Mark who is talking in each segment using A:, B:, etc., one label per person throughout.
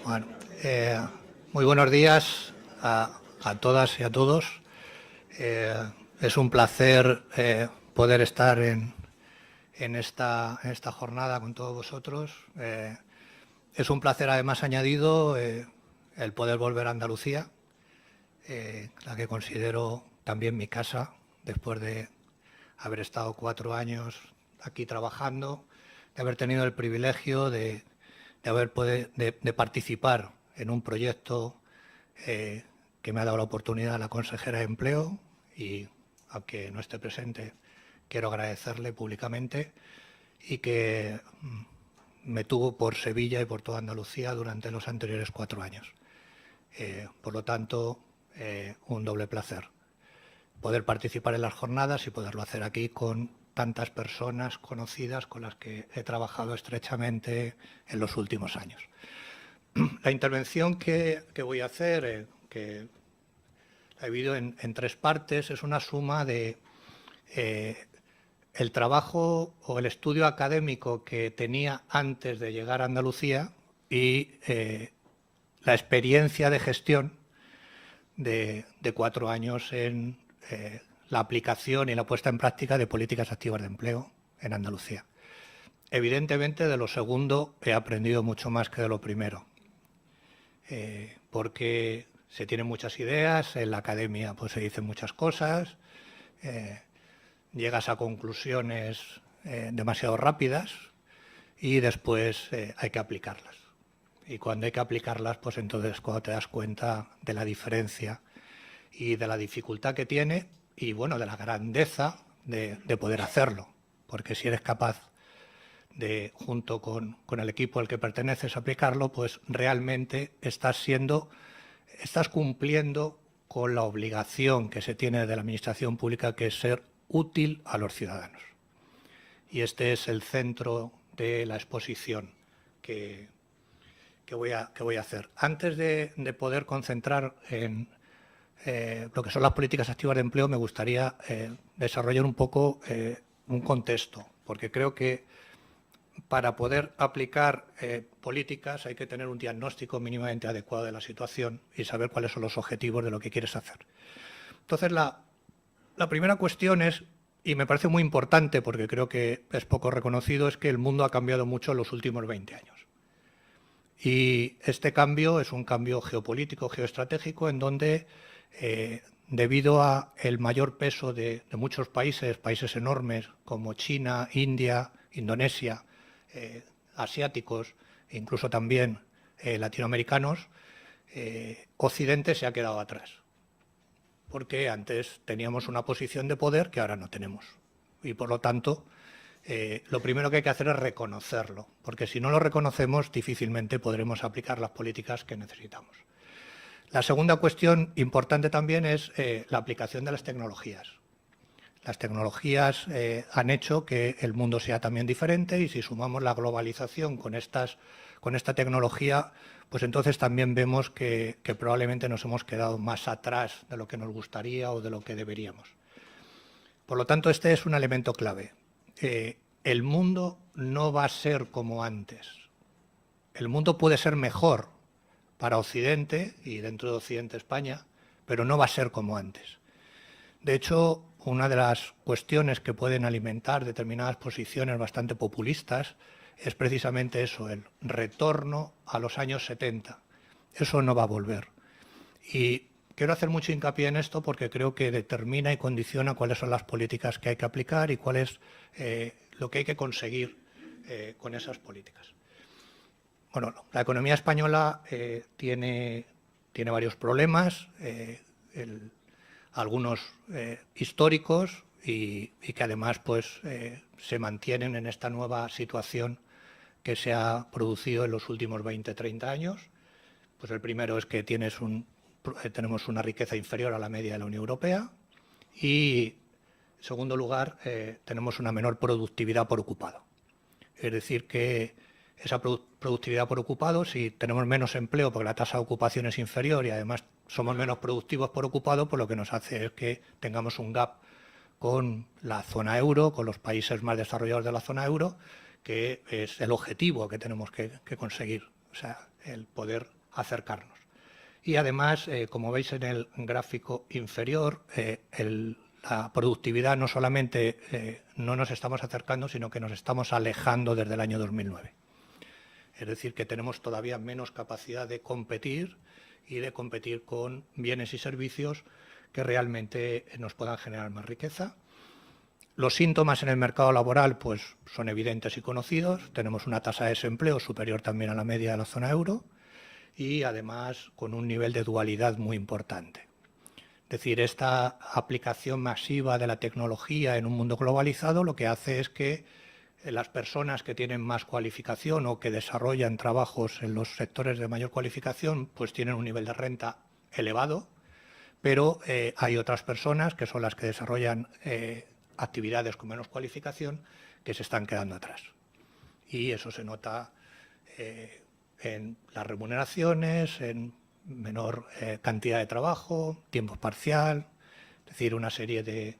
A: Bueno, muy buenos días a todas y a todos. Es un placer poder estar en esta jornada con todos vosotros. Es un placer además añadido el poder volver a Andalucía, la que considero también mi casa, después de haber estado 4 años aquí trabajando, de haber tenido el privilegio de participar en un proyecto que me ha dado la oportunidad la consejera de Empleo y, aunque no esté presente, quiero agradecerle públicamente, y que me tuvo por Sevilla y por toda Andalucía durante los anteriores 4 años. Por lo tanto, un doble placer poder participar en las jornadas y poderlo hacer aquí con tantas personas conocidas con las que he trabajado estrechamente en los últimos años. La intervención que voy a hacer, que la he dividido en 3 partes, es una suma de el trabajo o el estudio académico que tenía antes de llegar a Andalucía y la experiencia de gestión de 4 años en la aplicación y la puesta en práctica de políticas activas de empleo en Andalucía. Evidentemente, de lo segundo he aprendido mucho más que de lo primero, porque se tienen muchas ideas, en la academia pues se dicen muchas cosas, llegas a conclusiones demasiado rápidas y después hay que aplicarlas. Y cuando hay que aplicarlas, pues entonces cuando te das cuenta de la diferencia y de la dificultad que tiene y, bueno, de la grandeza de poder hacerlo. Porque si eres capaz de, junto con el equipo al que perteneces, aplicarlo, pues realmente estás cumpliendo con la obligación que se tiene de la administración pública, que es ser útil a los ciudadanos. Y este es el centro de la exposición que voy a hacer. Antes de poder concentrar en lo que son las políticas activas de empleo, me gustaría desarrollar un poco un contexto, porque creo que para poder aplicar políticas hay que tener un diagnóstico mínimamente adecuado de la situación y saber cuáles son los objetivos de lo que quieres hacer. Entonces, la primera cuestión es, y me parece muy importante porque creo que es poco reconocido, es que el mundo ha cambiado mucho en los últimos 20 años. Y este cambio es un cambio geopolítico, geoestratégico, en donde, debido al mayor peso de muchos países enormes como China, India, Indonesia, asiáticos e incluso también latinoamericanos, Occidente se ha quedado atrás, porque antes teníamos una posición de poder que ahora no tenemos. Y por lo tanto, lo primero que hay que hacer es reconocerlo, porque si no lo reconocemos, difícilmente podremos aplicar las políticas que necesitamos. La segunda cuestión importante también es la aplicación de las tecnologías. Las tecnologías han hecho que el mundo sea también diferente, y si sumamos la globalización con esta tecnología, pues entonces también vemos que probablemente nos hemos quedado más atrás de lo que nos gustaría o de lo que deberíamos. Por lo tanto, este es un elemento clave. El mundo no va a ser como antes. El mundo puede ser mejor para Occidente y dentro de Occidente España, pero no va a ser como antes. De hecho, una de las cuestiones que pueden alimentar determinadas posiciones bastante populistas es precisamente eso, el retorno a los años 70. Eso no va a volver. Y quiero hacer mucho hincapié en esto porque creo que determina y condiciona cuáles son las políticas que hay que aplicar y cuál es lo que hay que conseguir con esas políticas. Bueno, la economía española tiene varios problemas, algunos históricos y que además pues, se mantienen en esta nueva situación que se ha producido en los últimos 20-30 años. Pues el primero es que tenemos una riqueza inferior a la media de la Unión Europea y, en segundo lugar, tenemos una menor productividad por ocupado. Es decir, que esa productividad por ocupado, si tenemos menos empleo porque la tasa de ocupación es inferior y además somos menos productivos por ocupado, pues lo que nos hace es que tengamos un gap con la zona euro, con los países más desarrollados de la zona euro, que es el objetivo que tenemos que conseguir. O sea, el poder acercarnos. Y además, como veis en el gráfico inferior, la productividad no solamente no nos estamos acercando, sino que nos estamos alejando desde el año 2009. Es decir, que tenemos todavía menos capacidad de competir y de competir con bienes y servicios que realmente nos puedan generar más riqueza. Los síntomas en el mercado laboral pues, son evidentes y conocidos. Tenemos una tasa de desempleo superior también a la media de la zona euro y además con un nivel de dualidad muy importante. Es decir, esta aplicación masiva de la tecnología en un mundo globalizado lo que hace es que las personas que tienen más cualificación o que desarrollan trabajos en los sectores de mayor cualificación pues tienen un nivel de renta elevado, pero hay otras personas que son las que desarrollan actividades con menos cualificación que se están quedando atrás. Y eso se nota en las remuneraciones, en menor cantidad de trabajo, tiempo parcial, es decir, una serie de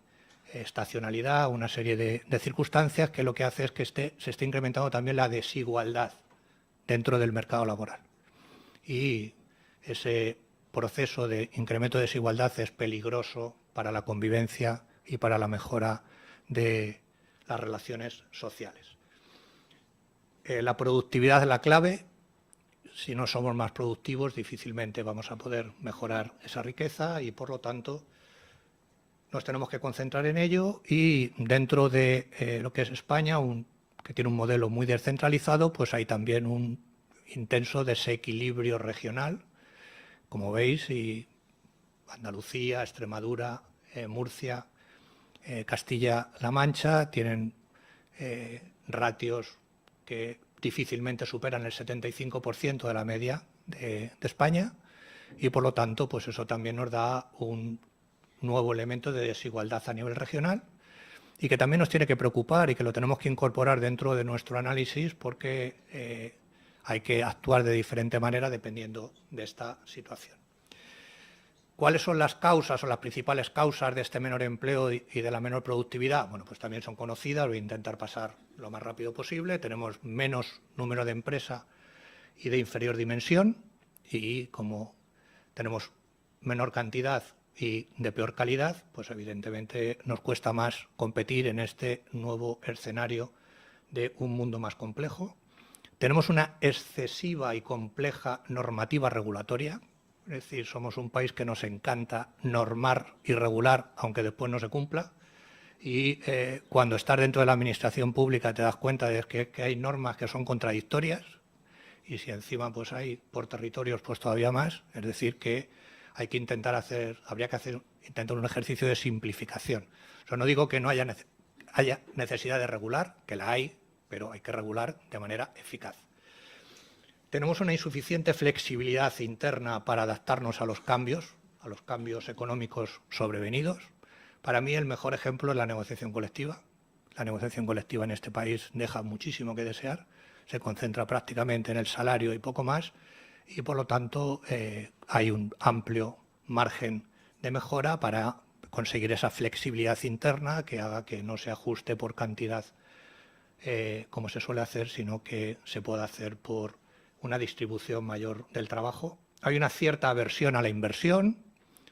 A: estacionalidad, una serie de circunstancias que lo que hace es que se esté incrementando también la desigualdad dentro del mercado laboral. Y ese proceso de incremento de desigualdad es peligroso para la convivencia y para la mejora de las relaciones sociales. La productividad es la clave. Si no somos más productivos, difícilmente vamos a poder mejorar esa riqueza y, por lo tanto, nos tenemos que concentrar en ello y dentro de lo que es España, que tiene un modelo muy descentralizado, pues hay también un intenso desequilibrio regional, como veis, y Andalucía, Extremadura, Murcia, Castilla-La Mancha tienen ratios que difícilmente superan el 75% de la media de España y, por lo tanto, pues eso también nos da un nuevo elemento de desigualdad a nivel regional y que también nos tiene que preocupar y que lo tenemos que incorporar dentro de nuestro análisis porque hay que actuar de diferente manera dependiendo de esta situación. ¿Cuáles son las causas o las principales causas de este menor empleo y de la menor productividad? Bueno, pues también son conocidas, voy a intentar pasar lo más rápido posible. Tenemos menos número de empresa y de inferior dimensión y como tenemos menor cantidad y de peor calidad, pues evidentemente nos cuesta más competir en este nuevo escenario de un mundo más complejo. Tenemos una excesiva y compleja normativa regulatoria. Es decir, somos un país que nos encanta normar y regular, aunque después no se cumpla. Y cuando estás dentro de la administración pública te das cuenta de que hay normas que son contradictorias y si encima pues hay por territorios pues todavía más. Es decir, que hay que habría que intentar un ejercicio de simplificación. O sea, no digo que no haya necesidad de regular, que la hay, pero hay que regular de manera eficaz. Tenemos una insuficiente flexibilidad interna para adaptarnos a los cambios económicos sobrevenidos. Para mí el mejor ejemplo es la negociación colectiva. La negociación colectiva en este país deja muchísimo que desear, se concentra prácticamente en el salario y poco más, y por lo tanto hay un amplio margen de mejora para conseguir esa flexibilidad interna que haga que no se ajuste por cantidad como se suele hacer, sino que se pueda hacer por una distribución mayor del trabajo. Hay una cierta aversión a la inversión,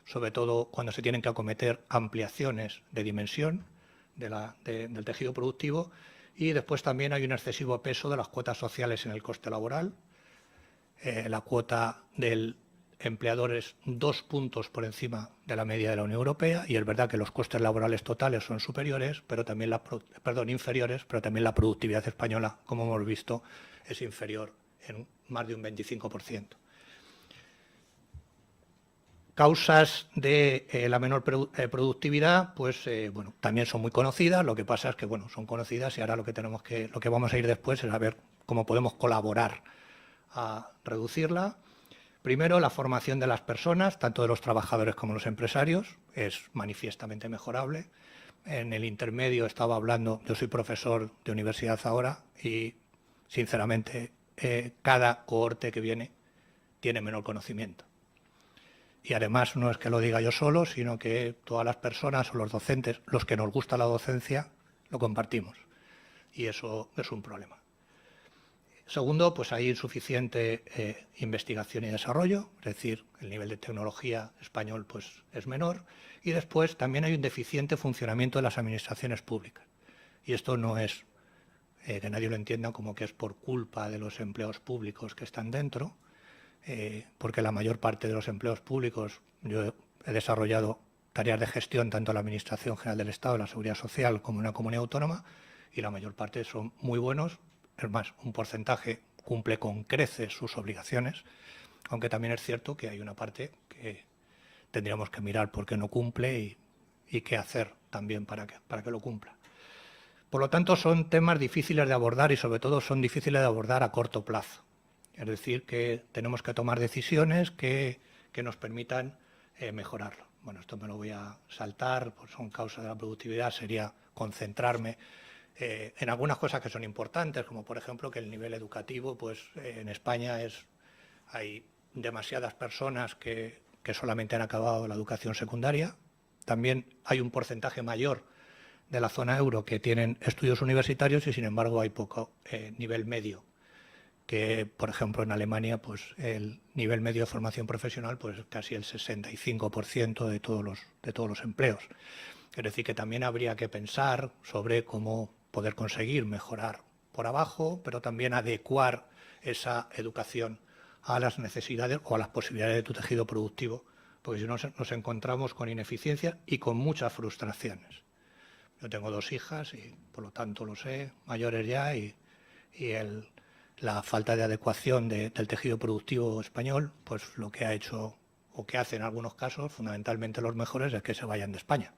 A: sobre todo cuando se tienen que acometer ampliaciones de dimensión del tejido productivo, y después también hay un excesivo peso de las cuotas sociales en el coste laboral. La cuota del empleador es 2 puntos por encima de la media de la Unión Europea y es verdad que los costes laborales totales son superiores, pero también inferiores, pero también la productividad española, como hemos visto, es inferior en más de un 25%. Causas de la menor productividad, pues bueno, también son muy conocidas. Lo que pasa es que bueno, son conocidas y ahora lo que vamos a ir después es a ver cómo podemos colaborar a reducirla. Primero, la formación de las personas, tanto de los trabajadores como los empresarios, es manifiestamente mejorable. En el intermedio estaba hablando, yo soy profesor de universidad ahora y sinceramente cada cohorte que viene tiene menor conocimiento. Y además no es que lo diga yo solo, sino que todas las personas o los docentes, los que nos gusta la docencia, lo compartimos. Y eso es un problema. Segundo, pues hay insuficiente investigación y desarrollo, es decir, el nivel de tecnología español pues, es menor. Y después también hay un deficiente funcionamiento de las administraciones públicas. Y esto no es, que nadie lo entienda como que es por culpa de los empleos públicos que están dentro, porque la mayor parte de los empleos públicos, yo he desarrollado tareas de gestión tanto en la Administración General del Estado, en la Seguridad Social, como en una comunidad autónoma, y la mayor parte son muy buenos. Es más, un porcentaje cumple con creces sus obligaciones, aunque también es cierto que hay una parte que tendríamos que mirar por qué no cumple y qué hacer también para que lo cumpla. Por lo tanto, son temas difíciles de abordar y sobre todo son difíciles de abordar a corto plazo. Es decir, que tenemos que tomar decisiones que nos permitan mejorarlo. Bueno, esto me lo voy a saltar, pues son causas de la productividad, sería concentrarme en algunas cosas que son importantes, como por ejemplo que el nivel educativo, pues en España hay demasiadas personas que solamente han acabado la educación secundaria. También hay un porcentaje mayor de la zona euro que tienen estudios universitarios y sin embargo hay poco nivel medio, que por ejemplo en Alemania pues el nivel medio de formación profesional pues casi el 65% de todos los empleos. Es decir, que también habría que pensar sobre cómo poder conseguir mejorar por abajo, pero también adecuar esa educación a las necesidades o a las posibilidades de tu tejido productivo, porque si no nos encontramos con ineficiencia y con muchas frustraciones. Yo tengo 2 hijas y por lo tanto lo sé, mayores ya, y la falta de adecuación del tejido productivo español, pues lo que ha hecho o que hace en algunos casos, fundamentalmente los mejores, es que se vayan de España.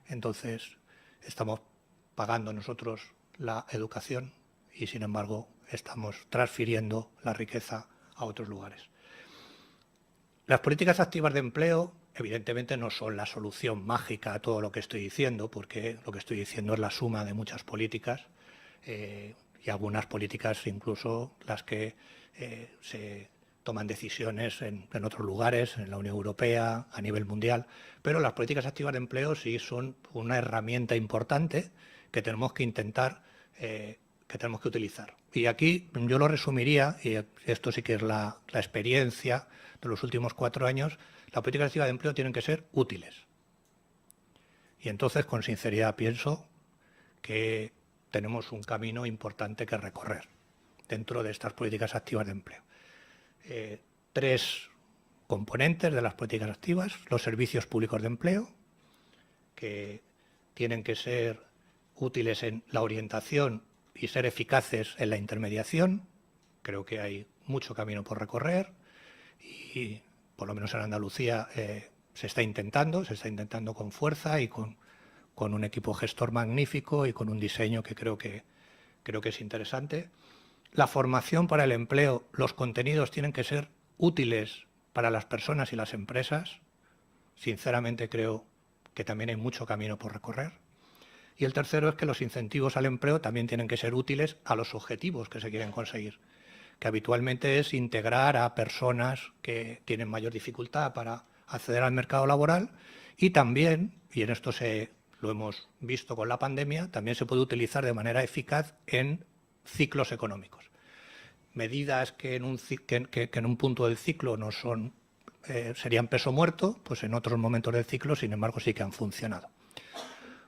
A: Entonces, estamos pagando nosotros la educación y, sin embargo, estamos transfiriendo la riqueza a otros lugares. Las políticas activas de empleo, evidentemente, no son la solución mágica a todo lo que estoy diciendo, porque lo que estoy diciendo es la suma de muchas políticas y algunas políticas, incluso las que se toman decisiones en otros lugares, en la Unión Europea, a nivel mundial, pero las políticas activas de empleo sí son una herramienta importante que tenemos que intentar, que tenemos que utilizar. Y aquí yo lo resumiría, y esto sí que es la experiencia de los últimos 4 años, las políticas activas de empleo tienen que ser útiles. Y entonces, con sinceridad, pienso que tenemos un camino importante que recorrer dentro de estas políticas activas de empleo. 3 componentes de las políticas activas: los servicios públicos de empleo, que tienen que ser útiles en la orientación y ser eficaces en la intermediación. Creo que hay mucho camino por recorrer y, por lo menos en Andalucía, se está intentando con fuerza y con un equipo gestor magnífico y con un diseño que creo que es interesante. La formación para el empleo, los contenidos tienen que ser útiles para las personas y las empresas. Sinceramente creo que también hay mucho camino por recorrer. Y el tercero es que los incentivos al empleo también tienen que ser útiles a los objetivos que se quieren conseguir, que habitualmente es integrar a personas que tienen mayor dificultad para acceder al mercado laboral y también, y en esto lo hemos visto con la pandemia, también se puede utilizar de manera eficaz en ciclos económicos. Medidas que en un punto del ciclo no son, serían peso muerto, pues en otros momentos del ciclo, sin embargo, sí que han funcionado.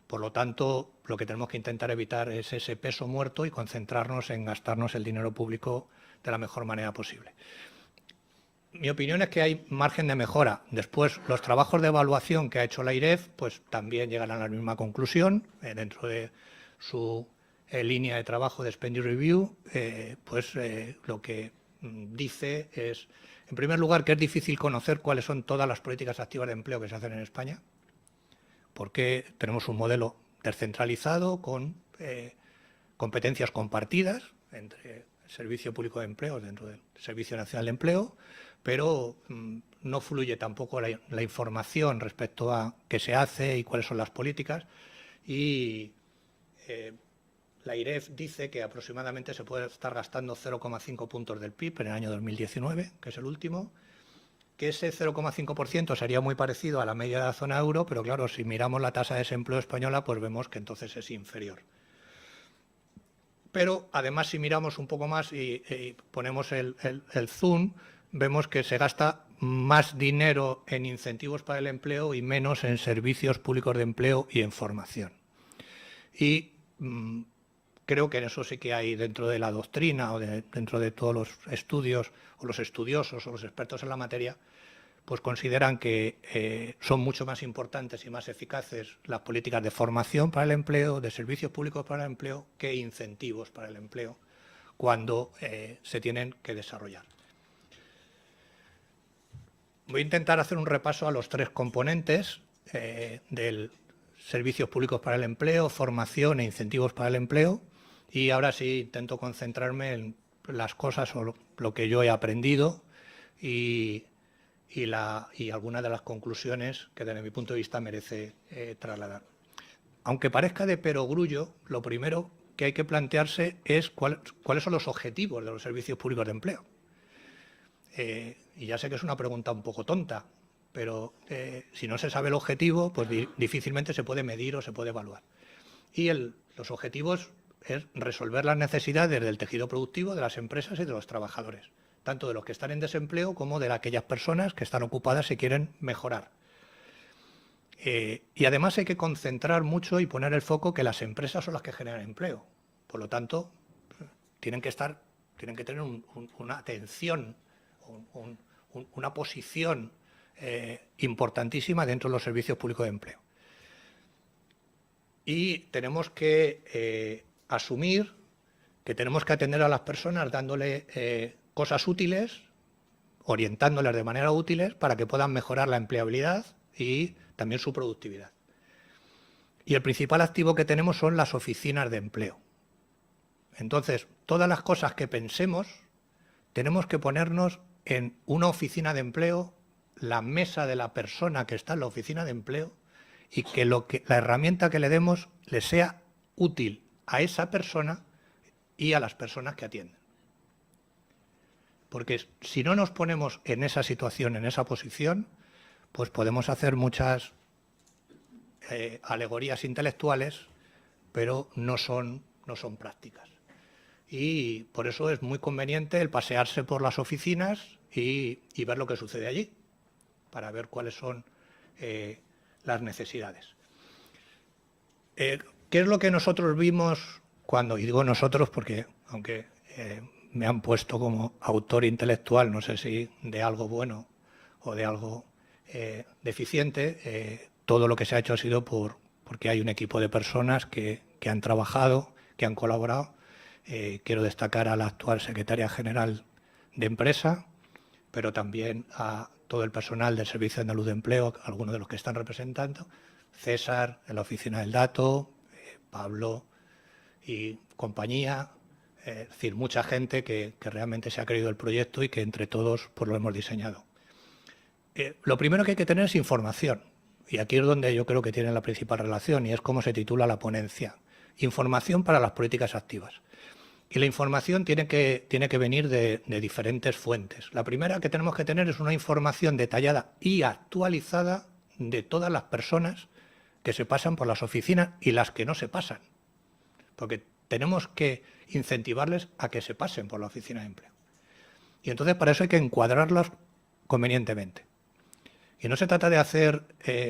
A: Por lo tanto, lo que tenemos que intentar evitar es ese peso muerto y concentrarnos en gastarnos el dinero público de la mejor manera posible. Mi opinión es que hay margen de mejora. Después, los trabajos de evaluación que ha hecho la IREF pues también llegan a la misma conclusión. Dentro de su línea de trabajo de Spending Review, lo que dice es, en primer lugar, que es difícil conocer cuáles son todas las políticas activas de empleo que se hacen en España, porque tenemos un modelo descentralizado con competencias compartidas entre el Servicio Público de Empleo dentro del Servicio Nacional de Empleo, pero no fluye tampoco la información respecto a qué se hace y cuáles son las políticas. Y la IREF dice que aproximadamente se puede estar gastando 0,5 puntos del PIB en el año 2019, que es el último, que ese 0,5% sería muy parecido a la media de la zona euro, pero claro, si miramos la tasa de desempleo española, pues vemos que entonces es inferior. pero además si miramos un poco más y ponemos el zoom, vemos que se gasta más dinero en incentivos para el empleo y menos en servicios públicos de empleo y en formación. Y creo que en eso sí que hay dentro de la doctrina o dentro de todos los estudios o los estudiosos o los expertos en la materia, pues consideran que son mucho más importantes y más eficaces las políticas de formación para el empleo, de servicios públicos para el empleo, que incentivos para el empleo cuando se tienen que desarrollar. Voy a intentar hacer un repaso a los tres componentes del servicios públicos para el empleo, formación e incentivos para el empleo, y ahora sí intento concentrarme en las cosas o lo que yo he aprendido y algunas de las conclusiones que desde mi punto de vista merece trasladar. Aunque parezca de perogrullo, lo primero que hay que plantearse es cuáles son los objetivos de los servicios públicos de empleo. Y ya sé que es una pregunta un poco tonta, pero si no se sabe el objetivo, pues difícilmente se puede medir o se puede evaluar. Y los objetivos es resolver las necesidades del tejido productivo, de las empresas y de los trabajadores, tanto de los que están en desempleo como de aquellas personas que están ocupadas y quieren mejorar. Y además hay que concentrar mucho y poner el foco que las empresas son las que generan empleo. Por lo tanto, tienen que tener una atención, una posición importantísima dentro de los servicios públicos de empleo. Y tenemos que asumir que tenemos que atender a las personas dándole cosas útiles, orientándoles de manera útiles para que puedan mejorar la empleabilidad y también su productividad. Y el principal activo que tenemos son las oficinas de empleo. Entonces, todas las cosas que pensemos, tenemos que ponernos en una oficina de empleo, la mesa de la persona que está en la oficina de empleo, y que la herramienta que le demos le sea útil a esa persona y a las personas que atienden. Porque si no nos ponemos en esa situación, en esa posición, pues podemos hacer muchas alegorías intelectuales, pero no son prácticas. Y por eso es muy conveniente el pasearse por las oficinas y ver lo que sucede allí, para ver cuáles son las necesidades. ¿Qué es lo que nosotros vimos cuando, y digo nosotros porque aunque me han puesto como autor intelectual, no sé si de algo bueno o de algo deficiente, todo lo que se ha hecho ha sido porque hay un equipo de personas que han trabajado, que han colaborado. Quiero destacar a la actual secretaria general de empresa, pero también a todo el personal del Servicio Andaluz de Empleo, algunos de los que están representando, César en la oficina del dato, Pablo y compañía, es decir, mucha gente que realmente se ha creído el proyecto y que entre todos pues, lo hemos diseñado. Lo primero que hay que tener es información, y aquí es donde yo creo que tiene la principal relación, y es cómo se titula la ponencia. Información para las políticas activas. Y la información tiene que venir de diferentes fuentes. La primera que tenemos que tener es una información detallada y actualizada de todas las personas que se pasan por las oficinas y las que no se pasan. Porque tenemos que incentivarles a que se pasen por la oficina de empleo. Y entonces para eso hay que encuadrarlos convenientemente. Y no se trata de hacer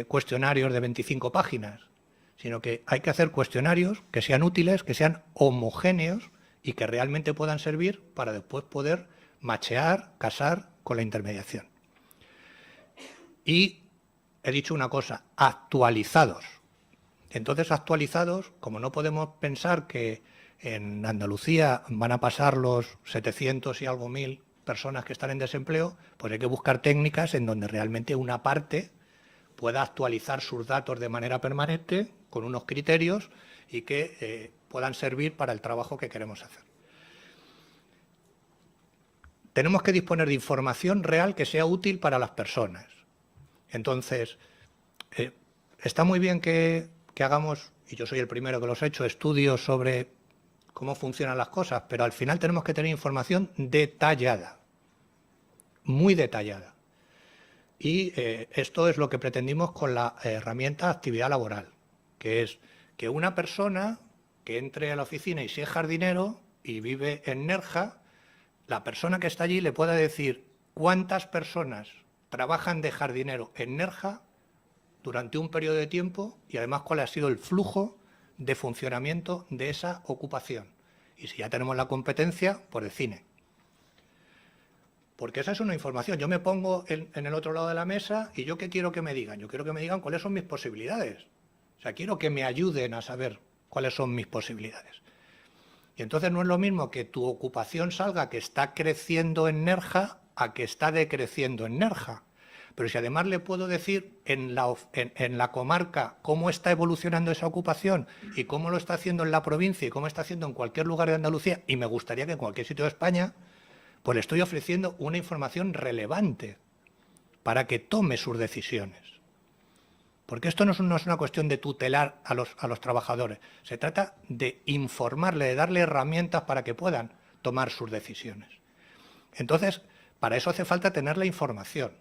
A: cuestionarios de 25 páginas, sino que hay que hacer cuestionarios que sean útiles, que sean homogéneos y que realmente puedan servir para después poder machear, casar con la intermediación. Y he dicho una cosa, actualizados. Entonces, actualizados, como no podemos pensar que en Andalucía van a pasar los 700 y algo mil personas que están en desempleo, pues hay que buscar técnicas en donde realmente una parte pueda actualizar sus datos de manera permanente con unos criterios y que puedan servir para el trabajo que queremos hacer. Tenemos que disponer de información real que sea útil para las personas. Entonces, está muy bien que hagamos, y yo soy el primero que los he hecho, estudios sobre cómo funcionan las cosas, pero al final tenemos que tener información detallada, muy detallada. Y esto es lo que pretendimos con la herramienta actividad laboral, que es que una persona que entre a la oficina y si es jardinero y vive en Nerja, la persona que está allí le pueda decir cuántas personas trabajan de jardinero en Nerja durante un periodo de tiempo y además cuál ha sido el flujo de funcionamiento de esa ocupación. Y si ya tenemos la competencia, pues de cine. Porque esa es una información. Yo me pongo en el otro lado de la mesa y ¿yo qué quiero que me digan? Yo quiero que me digan cuáles son mis posibilidades. O sea, quiero que me ayuden a saber cuáles son mis posibilidades. Y entonces no es lo mismo que tu ocupación salga que está creciendo en Nerja a que está decreciendo en Nerja. Pero si además le puedo decir en la comarca cómo está evolucionando esa ocupación y cómo lo está haciendo en la provincia y cómo está haciendo en cualquier lugar de Andalucía, y me gustaría que en cualquier sitio de España, pues le estoy ofreciendo una información relevante para que tome sus decisiones. Porque esto no es una cuestión de tutelar a los trabajadores, se trata de informarle, de darle herramientas para que puedan tomar sus decisiones. Entonces, para eso hace falta tener la información.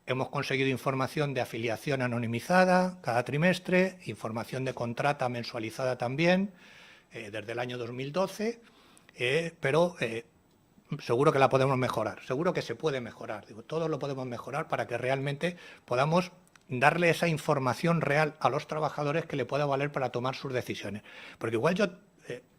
A: Hemos conseguido información de afiliación anonimizada cada trimestre, información de contrata mensualizada también, desde el año 2012, pero seguro que la podemos mejorar, seguro que se puede mejorar. Digo, todos lo podemos mejorar para que realmente podamos darle esa información real a los trabajadores que le pueda valer para tomar sus decisiones. Porque igual yo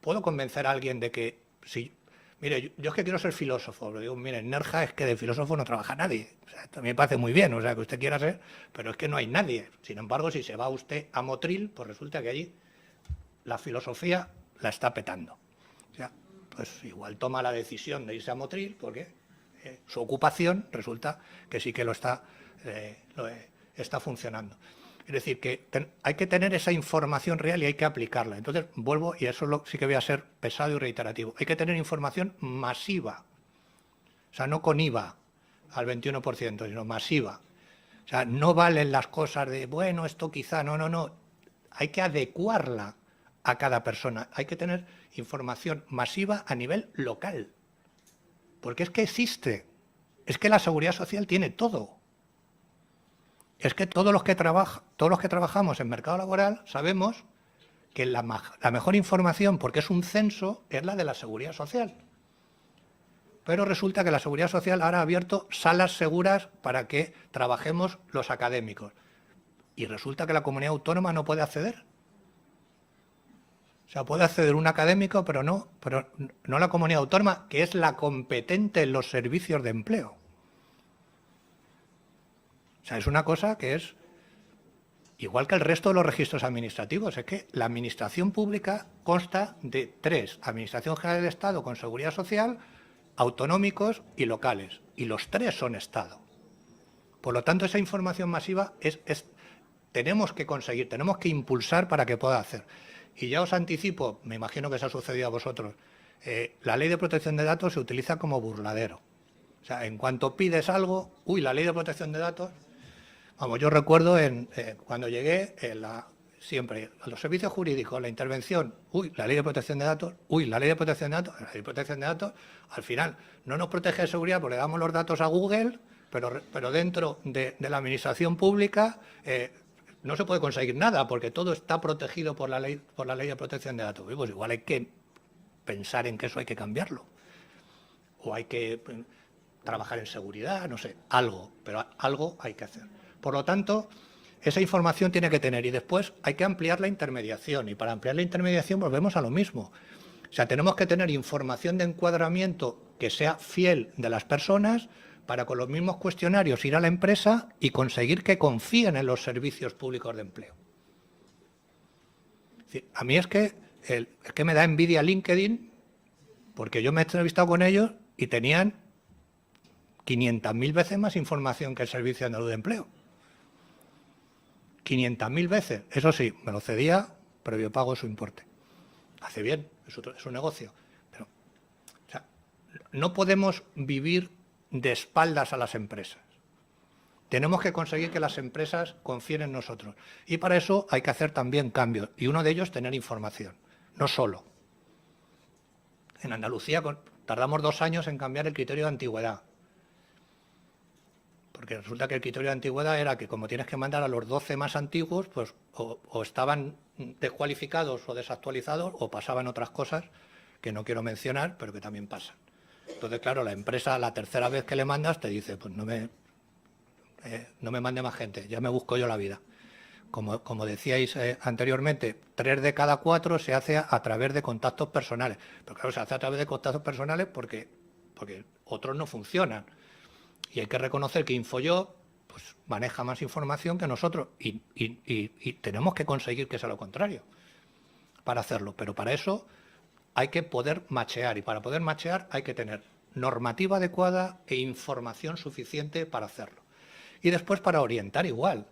A: puedo convencer a alguien de que, si, mire, yo es que quiero ser filósofo, le digo, mire, en Nerja es que de filósofo no trabaja nadie. O sea, también me parece muy bien, o sea, que usted quiera ser, pero es que no hay nadie. Sin embargo, si se va usted a Motril, pues resulta que allí la filosofía la está petando. O sea, pues igual toma la decisión de irse a Motril porque su ocupación resulta que sí que está funcionando. Es decir, que hay que tener esa información real y hay que aplicarla. Entonces, vuelvo, y eso sí que voy a ser pesado y reiterativo, hay que tener información masiva, o sea, no con IVA al 21%, sino masiva. O sea, no valen las cosas de, bueno, esto quizá, no, hay que adecuarla a cada persona. Hay que tener información masiva a nivel local. Porque es que existe. Es que la Seguridad Social tiene todo. Es que todos los que trabajamos en mercado laboral sabemos que la mejor información, porque es un censo, es la de la Seguridad Social. Pero resulta que la Seguridad Social ahora ha abierto salas seguras para que trabajemos los académicos. Y resulta que la comunidad autónoma no puede acceder. O sea, puede acceder un académico, pero no la comunidad autónoma, que es la competente en los servicios de empleo. O sea, es una cosa que es igual que el resto de los registros administrativos. Es que la administración pública consta de 3. Administración General del Estado con Seguridad Social, autonómicos y locales. Y los 3 son Estado. Por lo tanto, esa información masiva tenemos que conseguir, tenemos que impulsar para que pueda hacer. Y ya os anticipo, me imagino que os ha sucedido a vosotros, la Ley de Protección de Datos se utiliza como burladero. O sea, en cuanto pides algo, la Ley de Protección de Datos. Vamos, yo recuerdo cuando llegué, siempre a los servicios jurídicos, la intervención, la Ley de Protección de Datos, la Ley de Protección de Datos, la Ley de Protección de Datos, al final no nos protege de seguridad porque le damos los datos a Google, pero dentro de la administración pública no se puede conseguir nada porque todo está protegido por la Ley de Protección de Datos. Pues igual hay que pensar en que eso hay que cambiarlo. O hay que trabajar en seguridad, no sé, pero algo hay que hacer. Por lo tanto, esa información tiene que tener y después hay que ampliar la intermediación y para ampliar la intermediación volvemos a lo mismo. O sea, tenemos que tener información de encuadramiento que sea fiel de las personas para con los mismos cuestionarios ir a la empresa y conseguir que confíen en los servicios públicos de empleo. Es decir, a mí es que me da envidia LinkedIn porque yo me he entrevistado con ellos y tenían 500.000 veces más información que el Servicio Andaluz de Empleo. 500.000 veces. Eso sí, me lo cedía previo pago de su importe. Hace bien, es un negocio. Pero, o sea, no podemos vivir de espaldas a las empresas. Tenemos que conseguir que las empresas confíen en nosotros. Y para eso hay que hacer también cambios. Y uno de ellos tener información, no solo. En Andalucía tardamos 2 años en cambiar el criterio de antigüedad. Porque resulta que el criterio de antigüedad era que como tienes que mandar a los 12 más antiguos, pues o estaban descualificados o desactualizados, o pasaban otras cosas que no quiero mencionar, pero que también pasan. Entonces, claro, la empresa, la tercera vez que le mandas, te dice, pues no me mande más gente, ya me busco yo la vida. Como decíais anteriormente, 3 de cada 4 se hace a través de contactos personales. Pero claro, se hace a través de contactos personales porque otros no funcionan. Y hay que reconocer que InfoJob pues, maneja más información que nosotros y tenemos que conseguir que sea lo contrario para hacerlo. Pero para eso hay que poder machear, y para poder machear hay que tener normativa adecuada e información suficiente para hacerlo. Y después para orientar igual.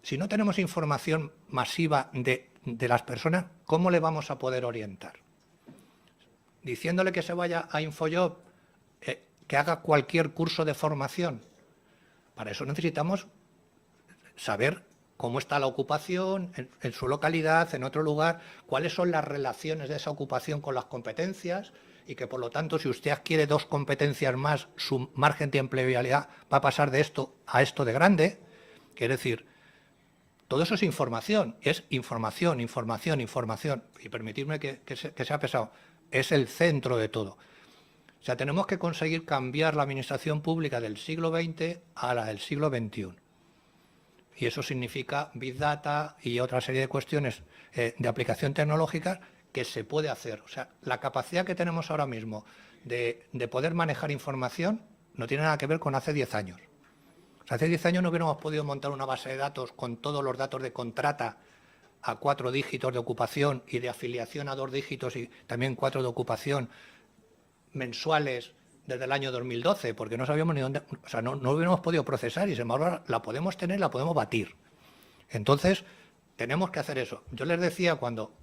A: Si no tenemos información masiva de las personas, ¿cómo le vamos a poder orientar? Diciéndole que se vaya a InfoJob, que haga cualquier curso de formación. Para eso necesitamos saber cómo está la ocupación en su localidad, en otro lugar, cuáles son las relaciones de esa ocupación con las competencias y que, por lo tanto, si usted adquiere 2 competencias más, su margen de empleabilidad va a pasar de esto a esto de grande. Quiere decir, todo eso es información, información. Y permitidme que sea pesado, es el centro de todo. O sea, tenemos que conseguir cambiar la administración pública del siglo XX a la del siglo XXI. Y eso significa Big Data y otra serie de cuestiones de aplicación tecnológica que se puede hacer. O sea, la capacidad que tenemos ahora mismo de poder manejar información no tiene nada que ver con hace 10 años. O sea, hace 10 años no hubiéramos podido montar una base de datos con todos los datos de contrata a 4 dígitos de ocupación y de afiliación a 2 dígitos y también 4 de ocupación mensuales desde el año 2012, porque no sabíamos ni dónde, o sea, no hubiéramos podido procesar y sin embargo la podemos tener, la podemos batir. Entonces, tenemos que hacer eso. Yo les decía cuando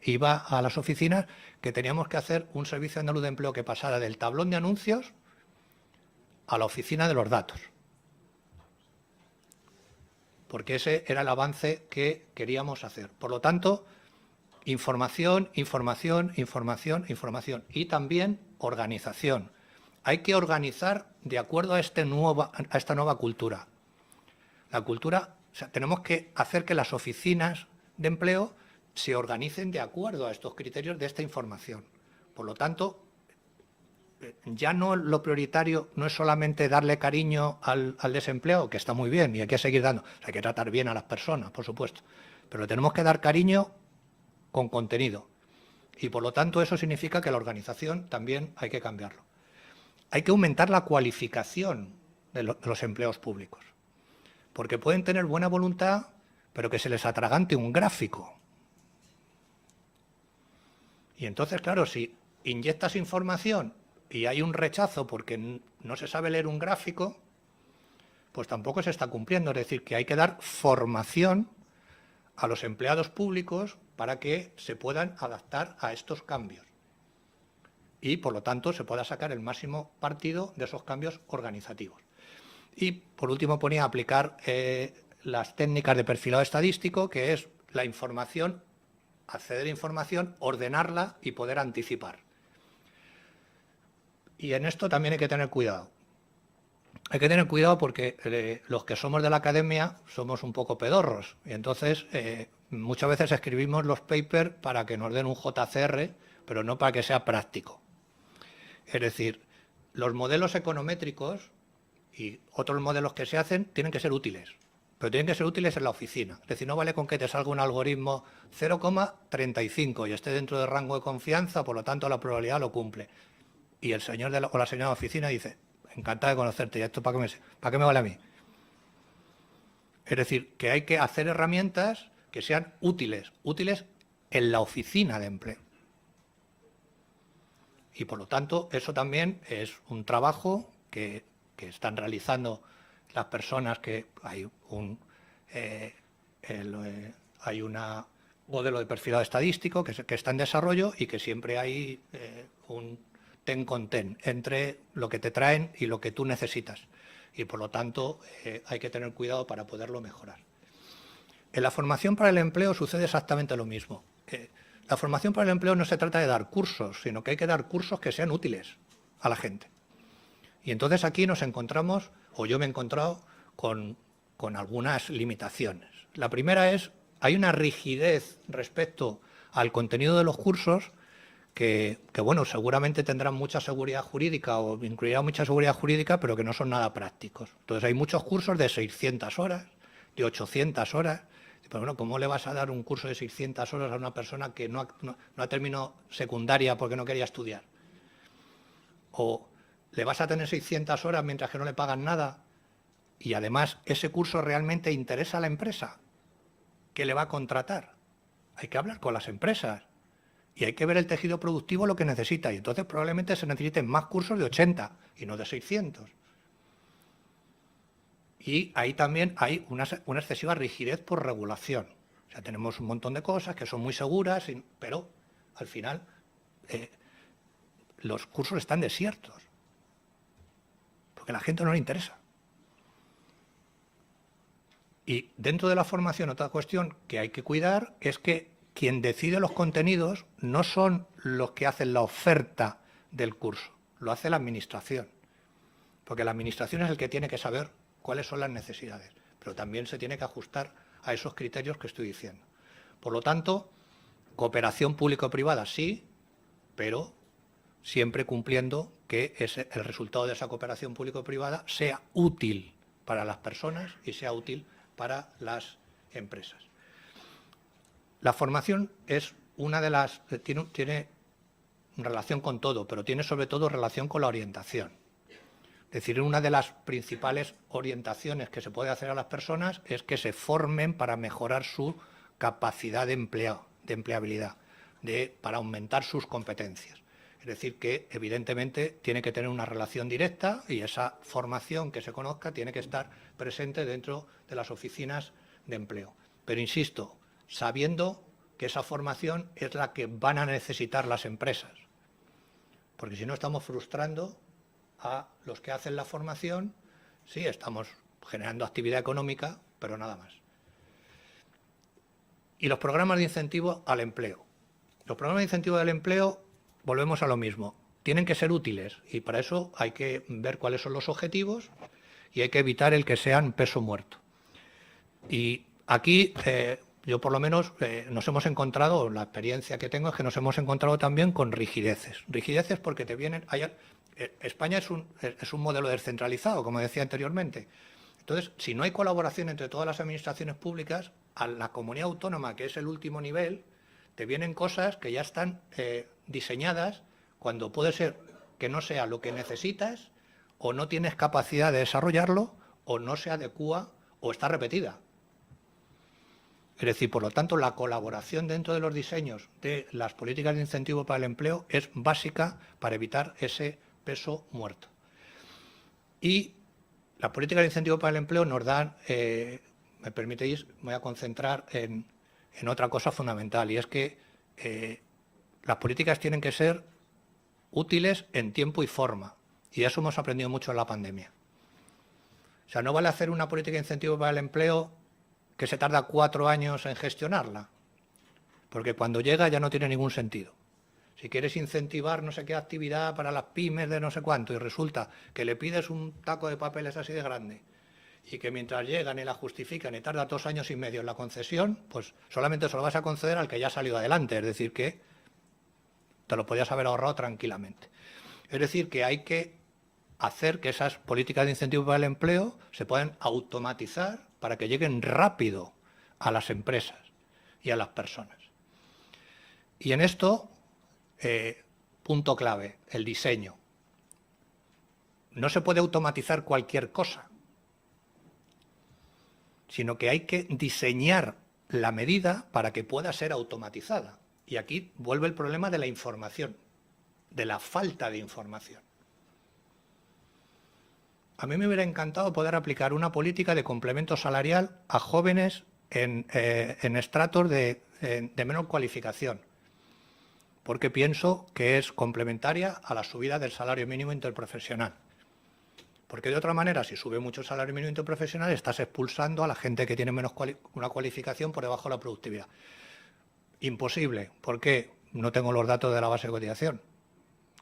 A: iba a las oficinas que teníamos que hacer un servicio andaluz de empleo que pasara del tablón de anuncios a la oficina de los datos. Porque ese era el avance que queríamos hacer. Por lo tanto, información. Y también organización. Hay que organizar de acuerdo a esta nueva cultura. La cultura, o sea, tenemos que hacer que las oficinas de empleo se organicen de acuerdo a estos criterios de esta información. Por lo tanto, ya no lo prioritario no es solamente darle cariño al desempleado, que está muy bien y hay que seguir dando. O sea, hay que tratar bien a las personas, por supuesto. Pero tenemos que dar cariño con contenido. Y por lo tanto eso significa que la organización también hay que cambiarlo. Hay que aumentar la cualificación de los empleados públicos. Porque pueden tener buena voluntad, pero que se les atragante un gráfico. Y entonces, claro, si inyectas información y hay un rechazo porque no se sabe leer un gráfico, pues tampoco se está cumpliendo. Es decir, que hay que dar formación a los empleados públicos para que se puedan adaptar a estos cambios y, por lo tanto, se pueda sacar el máximo partido de esos cambios organizativos. Y, por último, ponía aplicar las técnicas de perfilado estadístico, que es la información, acceder a información, ordenarla y poder anticipar. Y en esto también hay que tener cuidado. Hay que tener cuidado porque los que somos de la academia somos un poco pedorros. Y entonces, muchas veces escribimos los papers para que nos den un JCR, pero no para que sea práctico. Es decir, los modelos econométricos y otros modelos que se hacen tienen que ser útiles, pero tienen que ser útiles en la oficina. Es decir, no vale con que te salga un algoritmo 0,35 y esté dentro del rango de confianza, por lo tanto la probabilidad lo cumple. Y el señor o la señora de la oficina dice, encantado de conocerte, ¿y esto para qué me vale a mí? Es decir, que hay que hacer herramientas que sean útiles en la oficina de empleo. Y por lo tanto, eso también es un trabajo que están realizando las personas que hay un modelo de perfilado estadístico que está en desarrollo y que siempre hay un ten con ten entre lo que te traen y lo que tú necesitas. Y por lo tanto, hay que tener cuidado para poderlo mejorar. En la formación para el empleo sucede exactamente lo mismo. La formación para el empleo no se trata de dar cursos, sino que hay que dar cursos que sean útiles a la gente. Y entonces aquí nos encontramos, o yo me he encontrado, con algunas limitaciones. La primera es hay una rigidez respecto al contenido de los cursos que, bueno, seguramente tendrán mucha seguridad jurídica o incluirán mucha seguridad jurídica, pero que no son nada prácticos. Entonces, hay muchos cursos de 600 horas, de 800 horas. Pero bueno, ¿cómo le vas a dar un curso de 600 horas a una persona que no ha terminado secundaria porque no quería estudiar? O le vas a tener 600 horas mientras que no le pagan nada y además ese curso realmente interesa a la empresa que le va a contratar. Hay que hablar con las empresas y hay que ver el tejido productivo lo que necesita y entonces probablemente se necesiten más cursos de 80 y no de 600. Y ahí también hay una excesiva rigidez por regulación. O sea, tenemos un montón de cosas que son muy seguras, pero al final los cursos están desiertos, porque a la gente no le interesa. Y dentro de la formación, otra cuestión que hay que cuidar es que quien decide los contenidos no son los que hacen la oferta del curso, lo hace la administración. Porque la administración es el que tiene que saber cuáles son las necesidades, pero también se tiene que ajustar a esos criterios que estoy diciendo. Por lo tanto, cooperación público-privada sí, pero siempre cumpliendo que el resultado de esa cooperación público-privada sea útil para las personas y sea útil para las empresas. La formación es una de las... tiene relación con todo, pero tiene sobre todo relación con la orientación. Es decir, una de las principales orientaciones que se puede hacer a las personas es que se formen para mejorar su capacidad de empleabilidad, para aumentar sus competencias. Es decir, que evidentemente tiene que tener una relación directa y esa formación que se conozca tiene que estar presente dentro de las oficinas de empleo. Pero insisto, sabiendo que esa formación es la que van a necesitar las empresas, porque si no estamos frustrando a los que hacen la formación. Sí, estamos generando actividad económica, pero nada más. Y los programas de incentivo al empleo. Los programas de incentivo al empleo, volvemos a lo mismo, tienen que ser útiles y para eso hay que ver cuáles son los objetivos y hay que evitar el que sean peso muerto. Y aquí yo por lo menos nos hemos encontrado, la experiencia que tengo es que nos hemos encontrado también con rigideces. Rigideces porque te vienen... España es un modelo descentralizado, como decía anteriormente. Entonces, si no hay colaboración entre todas las administraciones públicas, a la comunidad autónoma, que es el último nivel, te vienen cosas que ya están diseñadas cuando puede ser que no sea lo que necesitas o no tienes capacidad de desarrollarlo o no se adecúa o está repetida. Es decir, por lo tanto, la colaboración dentro de los diseños de las políticas de incentivo para el empleo es básica para evitar ese peso muerto. Y las políticas de incentivo para el empleo nos dan, me permitéis, me voy a concentrar en otra cosa fundamental, y es que las políticas tienen que ser útiles en tiempo y forma, y eso hemos aprendido mucho en la pandemia. O sea, no vale hacer una política de incentivo para el empleo que se tarda 4 años en gestionarla, porque cuando llega ya no tiene ningún sentido. Si quieres incentivar no sé qué actividad para las pymes de no sé cuánto y resulta que le pides un taco de papeles así de grande y que mientras llegan y la justifican y tarda 2 años y medio en la concesión, pues solamente se lo vas a conceder al que ya ha salido adelante, es decir, que te lo podías haber ahorrado tranquilamente. Es decir, que hay que hacer que esas políticas de incentivo para el empleo se puedan automatizar para que lleguen rápido a las empresas y a las personas. Y en esto, punto clave, el diseño. No se puede automatizar cualquier cosa, sino que hay que diseñar la medida para que pueda ser automatizada. Y aquí vuelve el problema de la información, de la falta de información. A mí me hubiera encantado poder aplicar una política de complemento salarial a jóvenes en estratos de menor cualificación, porque pienso que es complementaria a la subida del salario mínimo interprofesional. Porque de otra manera, si sube mucho el salario mínimo interprofesional, estás expulsando a la gente que tiene una cualificación por debajo de la productividad. Imposible. ¿Por qué? No tengo los datos de la base de cotización.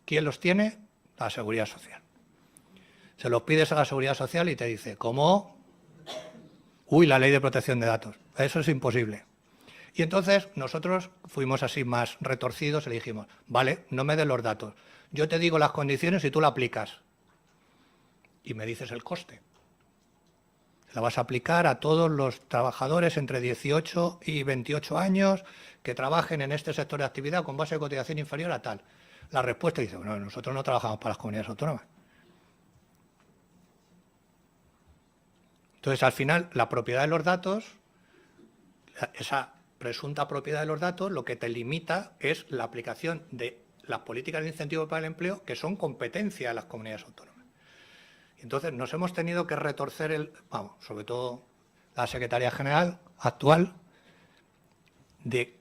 A: ¿Quién los tiene? La Seguridad Social. Se los pides a la Seguridad Social y te dice, ¿cómo? Uy, la Ley de Protección de Datos. Eso es imposible. Y entonces nosotros fuimos así más retorcidos y le dijimos, vale, no me des los datos, yo te digo las condiciones y tú la aplicas. Y me dices el coste. La vas a aplicar a todos los trabajadores entre 18 y 28 años que trabajen en este sector de actividad con base de cotización inferior a tal. La respuesta dice, no, nosotros no trabajamos para las comunidades autónomas. Entonces, al final, la propiedad de los datos, esa presunta propiedad de los datos, lo que te limita es la aplicación de las políticas de incentivo para el empleo, que son competencia de las comunidades autónomas. Entonces, nos hemos tenido que retorcer sobre todo la Secretaría General actual, de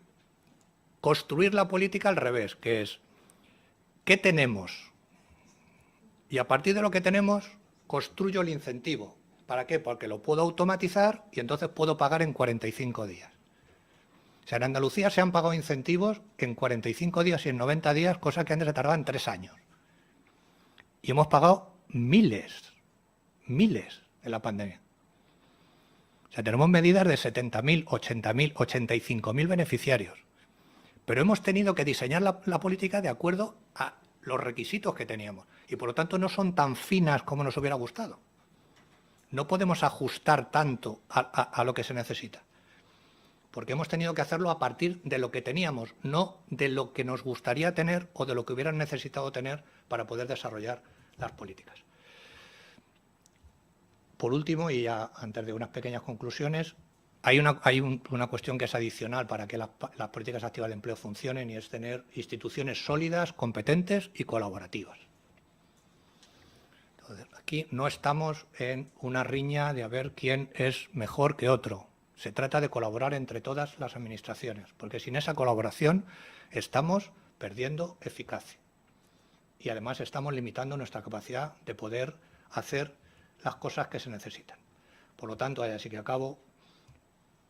A: construir la política al revés, que es, ¿qué tenemos? Y a partir de lo que tenemos, construyo el incentivo. ¿Para qué? Porque lo puedo automatizar y entonces puedo pagar en 45 días. O sea, en Andalucía se han pagado incentivos en 45 días y en 90 días, cosa que antes se tardaban 3 años. Y hemos pagado miles en la pandemia. O sea, tenemos medidas de 70.000, 80.000, 85.000 beneficiarios. Pero hemos tenido que diseñar la política de acuerdo a los requisitos que teníamos. Y por lo tanto no son tan finas como nos hubiera gustado. No podemos ajustar tanto a lo que se necesita. Porque hemos tenido que hacerlo a partir de lo que teníamos, no de lo que nos gustaría tener o de lo que hubieran necesitado tener para poder desarrollar las políticas. Por último, y ya antes de unas pequeñas conclusiones, hay una cuestión que es adicional para que las políticas activas de empleo funcionen y es tener instituciones sólidas, competentes y colaborativas. Entonces, aquí no estamos en una riña de a ver quién es mejor que otro. Se trata de colaborar entre todas las administraciones, porque sin esa colaboración estamos perdiendo eficacia. Y además estamos limitando nuestra capacidad de poder hacer las cosas que se necesitan. Por lo tanto, así que acabo,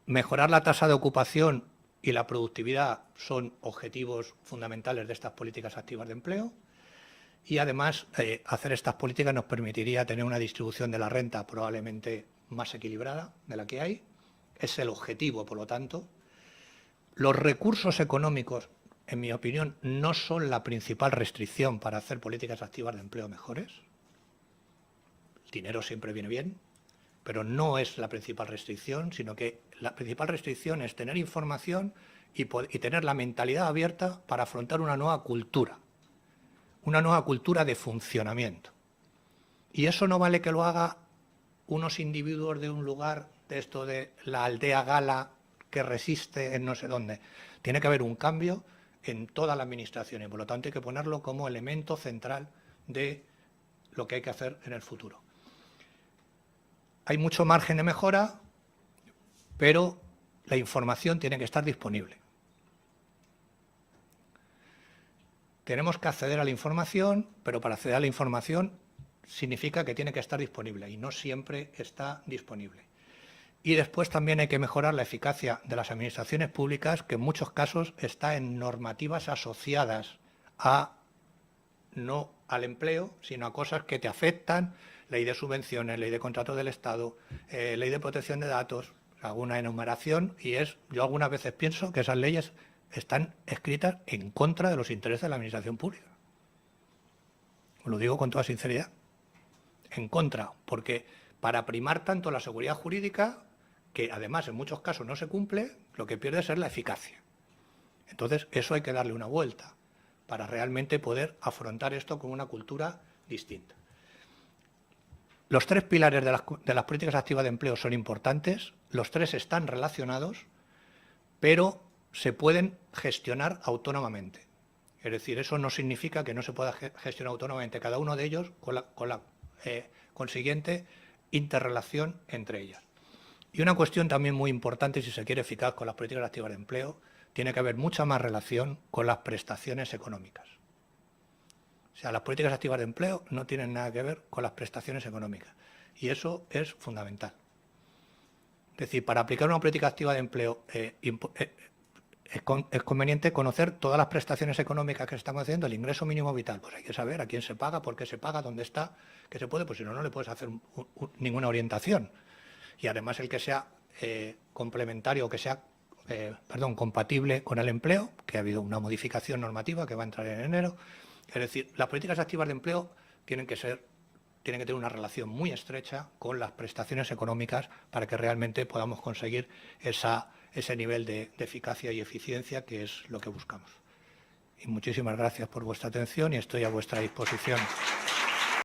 A: mejorar la tasa de ocupación y la productividad son objetivos fundamentales de estas políticas activas de empleo y además hacer estas políticas nos permitiría tener una distribución de la renta probablemente más equilibrada de la que hay. Es el objetivo, por lo tanto. Los recursos económicos, en mi opinión, no son la principal restricción para hacer políticas activas de empleo mejores. El dinero siempre viene bien, pero no es la principal restricción, sino que la principal restricción es tener información y tener la mentalidad abierta para afrontar una nueva cultura de funcionamiento. Y eso no vale que lo haga unos individuos de un lugar, de esto de la aldea gala que resiste en no sé dónde. Tiene que haber un cambio en toda la administración y por lo tanto hay que ponerlo como elemento central de lo que hay que hacer en el futuro. Hay mucho margen de mejora, pero la información tiene que estar disponible. Tenemos que acceder a la información, pero para acceder a la información significa que tiene que estar disponible y no siempre está disponible. Y después también hay que mejorar la eficacia de las administraciones públicas, que en muchos casos está en normativas asociadas no al empleo, sino a cosas que te afectan, ley de subvenciones, ley de contratos del Estado, ley de protección de datos, alguna enumeración, y yo algunas veces pienso que esas leyes están escritas en contra de los intereses de la administración pública. Os lo digo con toda sinceridad. En contra, porque para primar tanto la seguridad jurídica, que además en muchos casos no se cumple, lo que pierde es la eficacia. Entonces, eso hay que darle una vuelta para realmente poder afrontar esto con una cultura distinta. Los 3 pilares de las políticas activas de empleo son importantes, los 3 están relacionados, pero se pueden gestionar autónomamente. Es decir, eso no significa que no se pueda gestionar autónomamente cada uno de ellos con la consiguiente interrelación entre ellas. Y una cuestión también muy importante, si se quiere eficaz con las políticas activas de empleo, tiene que haber mucha más relación con las prestaciones económicas. O sea, las políticas activas de empleo no tienen nada que ver con las prestaciones económicas. Y eso es fundamental. Es decir, para aplicar una política activa de empleo es conveniente conocer todas las prestaciones económicas que se están haciendo, el ingreso mínimo vital. Pues hay que saber a quién se paga, por qué se paga, dónde está, qué se puede, pues si no, no le puedes hacer ninguna orientación. Y además el que sea complementario o que sea compatible con el empleo, que ha habido una modificación normativa que va a entrar en enero. Es decir, las políticas activas de empleo tienen que tener una relación muy estrecha con las prestaciones económicas para que realmente podamos conseguir ese nivel de eficacia y eficiencia que es lo que buscamos. Y muchísimas gracias por vuestra atención y estoy a vuestra disposición.